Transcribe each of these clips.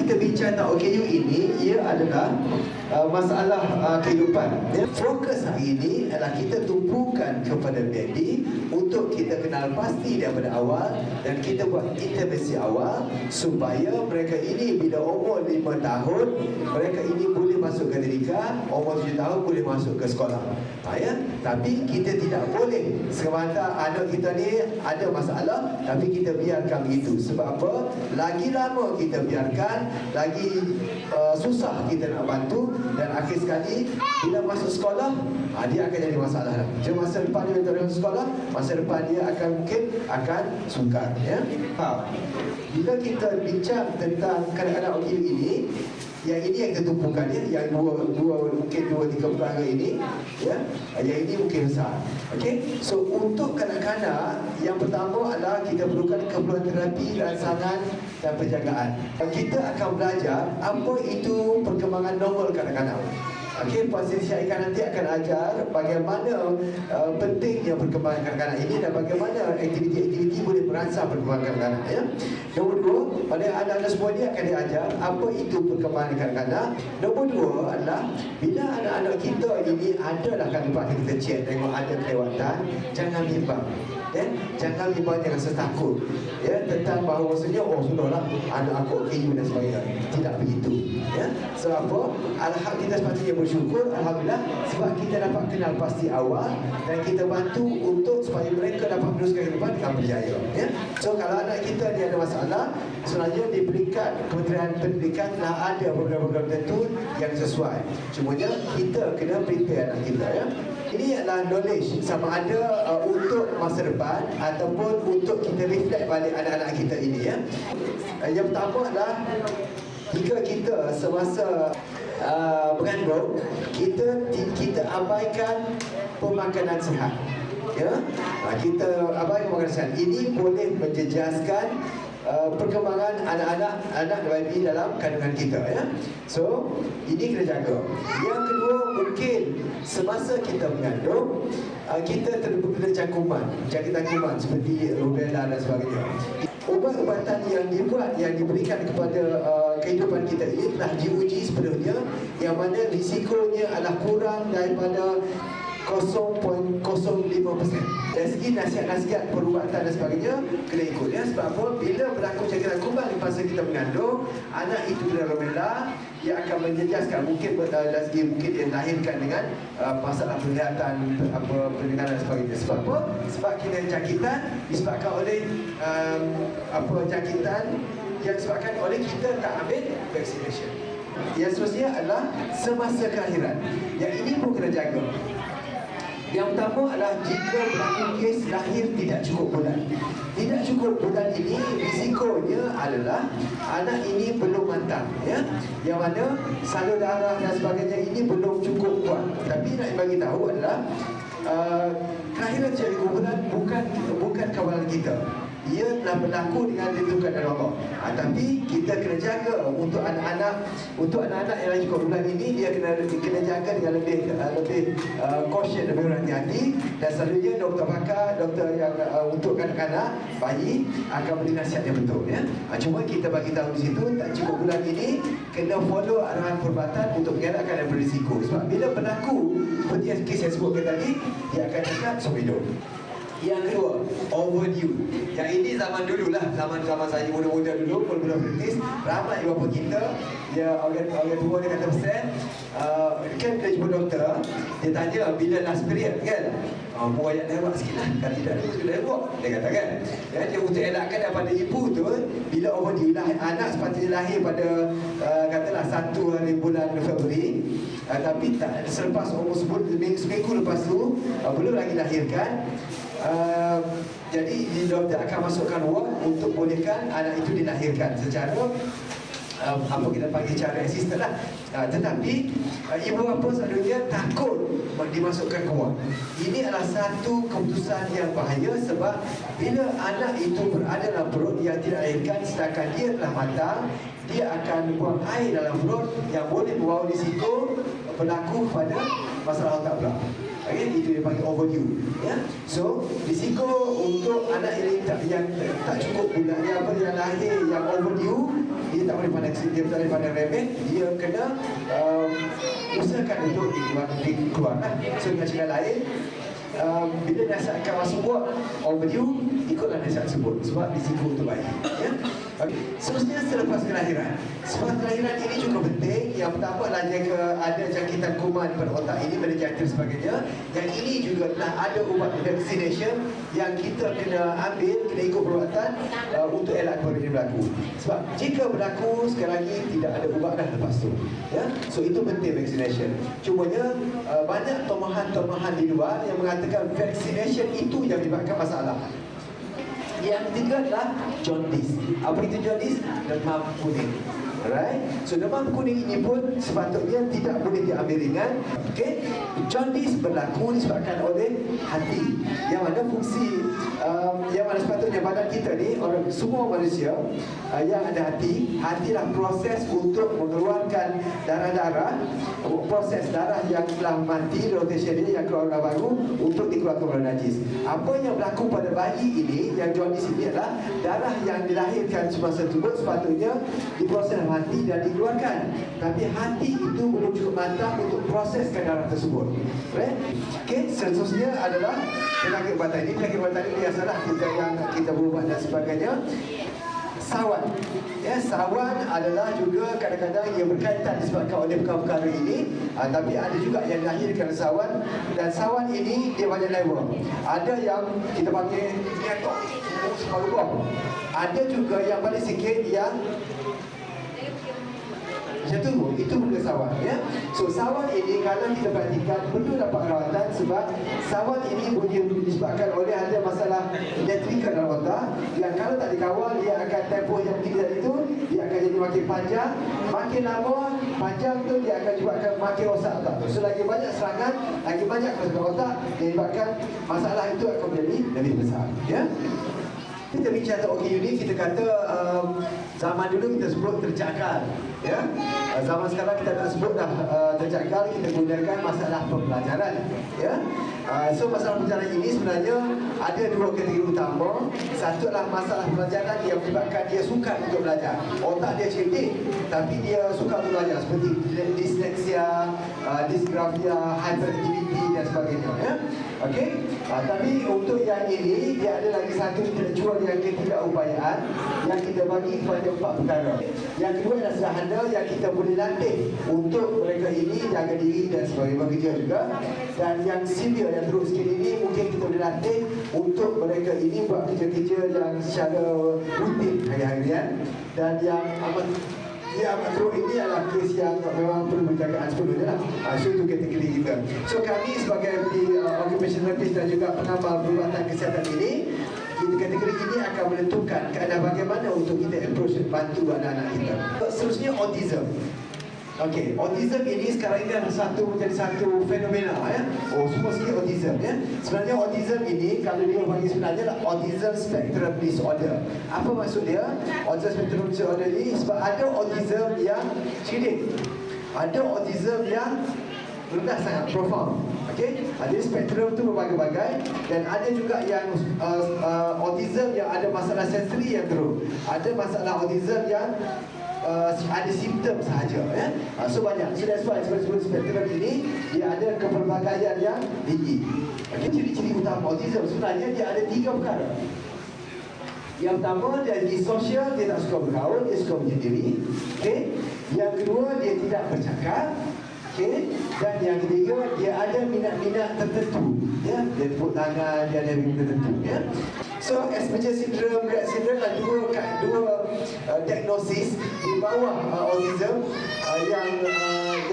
kita bincang tentang OKU ini, ia adalah masalah kehidupan. Fokus hari ini adalah kita tumpukan kepada baby untuk kita kenal pasti daripada awal dan kita buat intervensi awal supaya mereka ini bila umur 5 tahun, mereka ini boleh masuk ke tadika, umur 7 tahun boleh masuk ke sekolah. Tapi kita tidak boleh semata anak kita ni ada masalah tapi kita biarkan begitu. Sebab apa? Lagi lama kita biarkan, lagi susah kita nak bantu, dan akhir sekali bila masuk sekolah dia akan jadi masalah. Jadi masa depan dia tak masuk sekolah, masa depan dia akan mungkin akan sungkan, ya. Bila kita bincang tentang kanak-kanak OKU ini, yang ini yang kita tumpukan, ya, yang mungkin dua tiga perkara ini, ya, yang ini mungkin besar. Okey, so untuk kanak-kanak, yang pertama adalah kita perlukan keperluan terapi, rangsangan dan penjagaan. Kita akan belajar apa itu perkembangan normal kanak-kanak. Okey, Puan Siti Syahika nanti akan ajar bagaimana pentingnya perkembangan kanak-kanak ini dan bagaimana aktiviti-aktiviti boleh merangsang perkembangan kanak-kanak, ya. Nombor dua, pada anak-anak semua ni akan diajar apa itu perkembangan kanak-kanak. Nombor dua adalah bila anak-anak kita ini adalah kali kita cek tengok ada kelewatan, jangan bimbang. Jangan bimbang, jangan rasa takut, ya, tentang bahawasanya sudahlah anak aku OKU dan sebagainya. Tidak begitu, ya. Sebab apa? Kita sepatutnya bersyukur, alhamdulillah, sebab kita dapat kenal pasti awal dan kita bantu untuk supaya mereka dapat meneruskan kehidupan dengan berjaya, ya. So kalau anak kita ni ada masalah, sebenarnya diberikan Kementerian Pendidikan telah ada program-program tertentu yang sesuai. Cumanya kita kena prepare anak kita, ya. Ini adalah knowledge sama ada untuk masa depan ataupun untuk kita reflect balik anak-anak kita ini, ya. Yang pertama adalah jika kita semasa mengandung, kita abaikan pemakanan sihat, ya. Kita abaikan pemakanan sihat. Ini boleh menjejaskan perkembangan anak baby dalam kandungan kita, ya. So ini kena jaga. Yang kedua, mungkin semasa kita mengandung, kita terkena jangkitan kuman seperti rubella dan sebagainya. Ubat-ubatan yang diberikan kepada kehidupan kita ini telah diuji sepenuhnya, yang mana risikonya adalah kurang daripada 0.05%. Dari segi nasihat-nasihat perubatan dan sebagainya kena ikut, ya. Sebab apa? Bila berlaku jangkitan kuman di masa kita mengandung, anak itu kena rubella, dia akan menjejaskan mungkin dari segi mungkin dia lahirkan dengan masalah penglihatan, pendengaran dan sebagainya. Sebab apa? Sebab kita jangkitan disebabkan oleh jangkitan yang disebabkan oleh kita tak ambil vaccination. Yang seterusnya adalah semasa kelahiran. Yang ini pun kena jaga. Yang pertama adalah jika berlaku kes lahir tidak cukup bulan. Tidak cukup bulan ini risikonya adalah anak ini belum matang, ya. Yang mana salur darah dan sebagainya ini belum cukup kuat. Tapi nak bagi tahu adalah kelahiran jadi bulan bukan kawalan kita. Ia telah berlaku dengan ditentukan oleh Allah. Tapi kita kena jaga untuk anak-anak yang lagi cukup bulan ini, dia kena jaga dengan lebih caution, lebih berhati-hati. Dan selalunya doktor pakar, doktor yang untuk kanak-kanak bayi akan beri nasihat yang betul, ya. Cuma kita bagi tahu di situ tak cukup bulan ini kena follow arahan perubatan untuk mengelakkan dan berisiko. Sebab bila berlaku seperti yang kes saya sebutkan tadi, dia akan cakap seumur hidup. Yang kedua, overdue. Yang ini zaman dulu lah, zaman saya muda-muda dulu, muda-muda praktis, ramai bapa kita, dia orang tua dia kata pesan, kan dia jumpa doktor, dia tanya bila last period, kan? Mu ayat lewat sikit lah, kalau tidak dia sudah lewat, dia kata, kan? Ya, dia untuk elakkan daripada ibu tu, bila overdue lah, anak sepatutnya lahir pada katalah 1 hari bulan Februari, tapi tak, selepas umur seminggu lepas tu belum lagi lahirkan. Jadi doktor akan masukkan ward untuk bolehkan anak itu dilahirkan secara apa kita panggil cara assisted lah. Tetapi ibu bapa selalunya takut dimasukkan ke ward. Ini adalah satu keputusan yang bahaya, sebab bila anak itu berada dalam perut yang tidak dilahirkan sedangkan dia telah matang, dia akan buang air dalam perut yang boleh membawa risiko berlaku pada masalah otak pula. Okay, itu dia panggil overdue. Ya. So, risiko untuk anak yang tak cukup bulan yang lahir yang overdue, dia tak boleh pandang remeh, dia kena usahakan untuk dikeluarkan. So, dengan cara lain, bila nasihat akan masuk buat overdue, ikutlah nasihat tersebut sebab risiko untuk bayi. Ya. Okay. Seterusnya selepas kelahiran. Selepas kelahiran ini juga penting. Yang pertama adalah jaga ada jangkitan kuman pada otak ini, pada jantung sebagainya. Yang ini juga adalah ada ubat vaccination yang kita kena ambil, kena ikut perawatan untuk elak kepada ini berlaku. Sebab jika berlaku sekali lagi tidak ada ubat dah lepas tu. Ya? So itu penting vaccination. Cumanya banyak tomahan-tomahan di luar yang mengatakan vaccination itu yang menyebabkan masalah. Yang ketiga adalah jaundice. Apa itu jaundice? Demam kuning. Alright. So demam kuning ini pun sepatutnya tidak boleh diambil ringan. Okay. Jaundice berlaku disebabkan oleh hati. Yang mana fungsi yang mana sepatutnya badan kita ni, orang semua manusia yang ada hati, hatilah proses untuk mengeluarkan darah-darah, proses darah yang telah mati, rotation dia yang keluar darah baru untuk dikeluarkan oleh najis. Apa yang berlaku pada bayi ini, yang jaundice ini adalah darah yang dilahirkan semasa tersebut sepatutnya diproses hati dan dikeluarkan. Tapi hati itu belum cukup matang untuk proseskan darah tersebut. Right? Okay, seterusnya adalah penyakit badan ini. Penyakit badan ini biasalah kita berubat dan sebagainya. Sawan. Ya, sawan adalah juga kadang-kadang ia berkaitan disebabkan oleh perkara-perkara ini. Tapi ada juga yang dilahirkan sawan. Dan sawan ini dia banyak level. Ada yang kita panggil ngetok, separuh bom. Ada juga yang paling sikit yang macam tu, itu benda sawan, ya. So sawan ini kalau kita perhatikan perlu dapat rawatan sebab sawan ini boleh disebabkan oleh ada masalah elektrikal dalam otak yang kalau tak dikawal dia akan tempoh yang tinggi dari itu dia akan jadi makin panjang, makin lama panjang tu dia akan menyebabkan makin rosak otak tu. So lagi banyak serangan, lagi banyak kerosakan otak dia menyebabkan masalah itu akan menjadi lebih besar, ya. Kita bincang tentang OKU ni, kita kata zaman dulu kita sebut tercakar, ya. Zaman sekarang kita tak sebut dah tercakar, kita gunakan masalah pembelajaran, ya. So masalah pembelajaran ini sebenarnya ada dua kategori utama. Satu adalah masalah pembelajaran yang menyebabkan dia sukar untuk belajar. Otak dia cerdik tapi dia sukar untuk belajar, seperti dyslexia, dysgraphia, hyperactivity dan sebagainya, ya. Okey. Tapi untuk yang ini dia ada lagi satu intelektual yang ketidakupayaan yang kita bagi kepada 4 perkara. Yang kedua adalah sederhana yang kita boleh latih untuk mereka ini jaga diri dan sebagainya, bekerja juga. Dan yang severe yang teruk sikit ini mungkin kita boleh latih untuk mereka ini buat kerja-kerja yang secara rutin hari-harian. Dan yang amat teruk ini adalah kes yang memang perlu penjagaan sepenuhnya lah. So itu kategori kita. So kami sebagai occupational therapist dan juga pengamal perubatan kesihatan ini, kategori ini akan menentukan keadaan bagaimana untuk kita approach bantu anak-anak kita. Seterusnya autism. Okey, autism ini sekarang ini adalah menjadi satu fenomena, ya. Oh, semua sikit autism, ya. Sebenarnya autism ini kalau dia panggil sebenarnya adalah autism spectrum disorder. Apa maksud dia? Autism spectrum disorder ini sebab ada autism yang cerdik, ada autism yang rendah sangat, profound. Okey, ada spektrum tu berbagai-bagai dan ada juga yang autism yang ada masalah sensori yang teruk. Ada masalah autism yang ada simptom sahaja, ya. So banyak. So that's why sebelum spektrum ini dia ada kepelbagaian yang tinggi. Okey, ciri-ciri utama autism sebenarnya dia ada 3 perkara. Yang pertama, dia sosial, dia tak suka bergaul, dia suka menyendiri. Okey. Yang kedua, dia tidak bercakap. Okay. Dan yang ketiga, dia ada minat-minat tertentu, ya. Dia tepuk tangan, dia ada minat tertentu, ya. So Asperger syndrome, Rett syndrome adalah dua diagnosis di bawah autism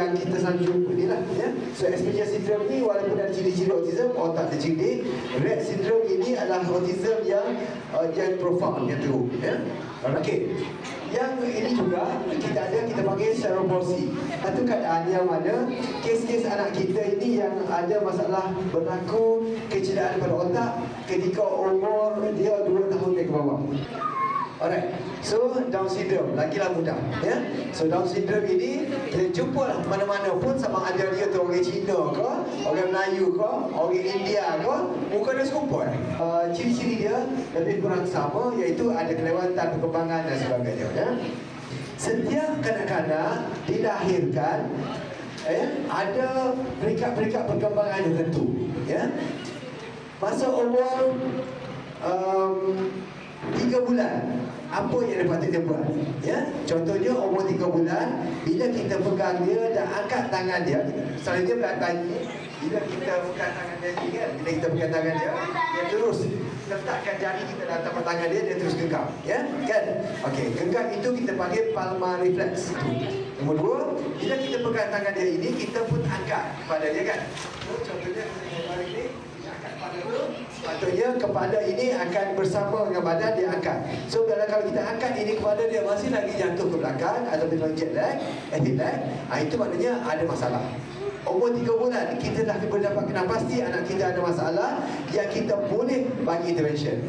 yang kita selalu jumpa ni lah, ya. So Asperger syndrome ni walaupun ada ciri-ciri autism, otak dia cerdik. Rett syndrome ini adalah autism yang profound, yang teruk, ya. Okey. Yang ini juga kita panggil cerebral palsy. Satu keadaan yang mana kes-kes anak kita ini yang ada masalah berlaku kecederaan pada otak ketika umur dia 2 tahun ke bawah. Alright, so Down syndrome lagilah mudah, ya. So Down syndrome ini kita jumpa lah mana-mana pun, sama ada dia tu orang Cina ke, orang Melayu ke, orang India ke, muka dia serupa. Ciri-ciri dia lebih kurang sama, iaitu ada kelewatan perkembangan dan sebagainya, ya. Setiap kanak-kanak dilahirkan, ada peringkat-peringkat perkembangan yang tertentu, ya. Masa umur 3 bulan, apa yang dia patut dia buat, ya? Contohnya umur 3 bulan, bila kita pegang dia dan angkat tangan dia, selalunya bayi, bila kita pegang tangan dia ni kan, bila kita pegang tangan dia, dia terus letakkan jari kita dalam tapak tangan dia, dia terus genggam, ya? Kan? Okey, genggam itu kita panggil palmar reflex. Nombor 2, bila kita pegang tangan dia ini, kita pun angkat kepala dia kan. So, contohnya kepala ini, dia angkat kepala dulu. Patutnya kepala ini akan bersama dengan badan dia angkat. So, kalau kita angkat ini kepala dia masih lagi jatuh ke belakang atau jet lag, itu maknanya ada masalah. Umur 3 bulan, kita dah berdapat kenal pasti anak kita ada masalah yang kita boleh bagi intervention.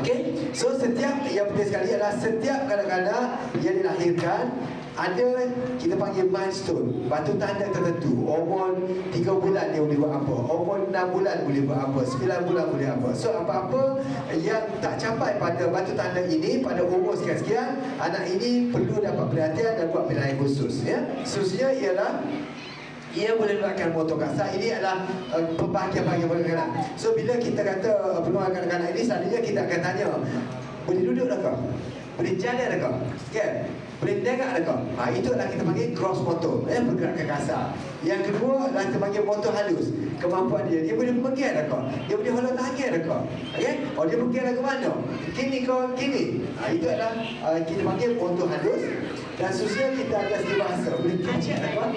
Okey, so setiap yang penting sekali adalah setiap kadang-kadang yang dilahirkan ada kita panggil milestone, batu tanda tertentu. Umur 3 bulan dia boleh buat apa, umur 6 bulan boleh buat apa, 9 bulan boleh apa. So apa-apa yang tak capai pada batu tanda ini pada umur sekian-sekian, anak ini perlu dapat perhatian dan buat penilaian khusus, ya. Seterusnya ialah ia boleh melakukan motor kasar. Ini adalah pembahagian-bahagian kanak-kanak. So bila kita kata penuh kanak-kanak ini, selalunya kita akan tanya, boleh duduk tak kau? Boleh jalan tak kau? Kan? Boleh dengar tak kau? Itu adalah kita panggil gross motor, pergerakan kasar. Yang kedua adalah kita panggil motor halus. Kemampuan dia, dia boleh pergi tak kau? Dia boleh holok tangan tak kau? Okay? Oh, dia pergi ke mana? Kini kau, kini. Itu adalah kita panggil motor halus. Dan seterusnya kita ada segi bahasa. Boleh kecek tak kau?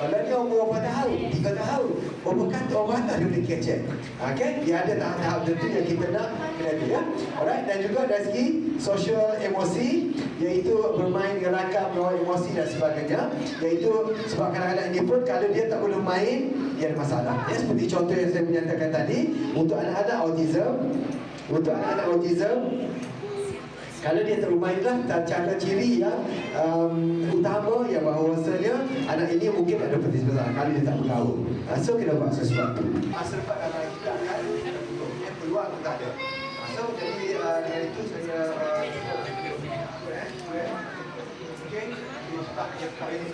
Kalau dia umur berapa tahun? 3 tahun. Berapa kata orang dia boleh kecek. Okay? Dia ada tahap-tahap tertentu yang kita nak kena dia. Alright? Dan juga dari segi social emosi, iaitu bermain dengan rakam, melawan emosi dan sebagainya. Iaitu sebab kadang-kadang ini pun kalau dia tak boleh main, dia ada masalah. Ya, seperti contoh yang saya menyatakan tadi, untuk anak-anak autism, kalau dia terumailah tanda ciri yang utama yang bahawasanya anak ini mungkin ada potensi besar kalau dia tak bergaul. So kena buat sesuatu. Masa depan anak kita akan peluang pun tak ada. So jadi dengan itu saya okey, kita kali ini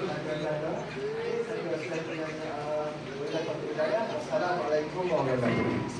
Assalamualaikum warahmatullahi wabarakatuh.